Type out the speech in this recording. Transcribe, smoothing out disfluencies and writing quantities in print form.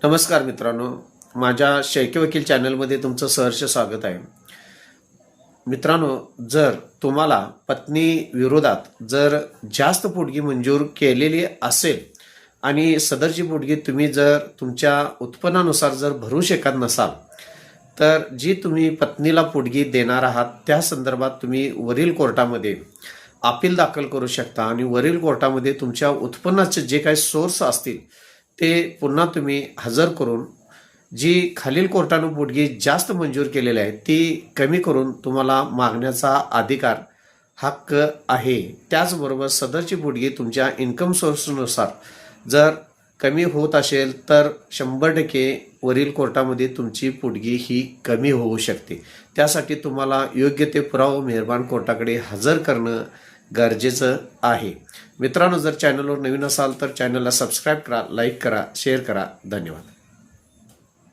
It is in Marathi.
नमस्कार मित्रांनो, माझ्या शैक्य वकील चॅनलमध्ये तुमचं सहर्ष स्वागत आहे. मित्रांनो, जर तुम्हाला पत्नी विरोधात जर जास्त पोटगी मंजूर केलेली असेल आणि सदरची पोटगी तुम्ही जर तुमच्या उत्पन्नानुसार जर भरू शकत नसाल, तर जी तुम्ही पत्नीला पोटगी देणार आहात त्या संदर्भात तुम्ही वरील कोर्टामध्ये अपील दाखल करू शकता आणि वरील कोर्टामध्ये तुमच्या उत्पन्नाचे जे काही सोर्स असतील ते पुन्हा तुम्ही हजर करून जी खालील कोर्टानं पोटगी जास्त मंजूर केलेली आहे ती कमी करून तुम्हाला मागण्याचा अधिकार हक्क आहे. त्याचबरोबर सदरची पोटगी तुमच्या इन्कम सोर्सनुसार जर कमी होत असेल तर 100% वरील कोर्टामध्ये तुमची पोटगी ही कमी होऊ शकते. त्यासाठी तुम्हाला योग्य ते पुरावा मेहरबान कोर्टाकडे हजर करणं गरजेचं आहे. मित्रांनो, जर चॅनलवर नवीन असाल तर चॅनलला सबस्क्राईब करा, लाईक करा, शेअर करा. धन्यवाद.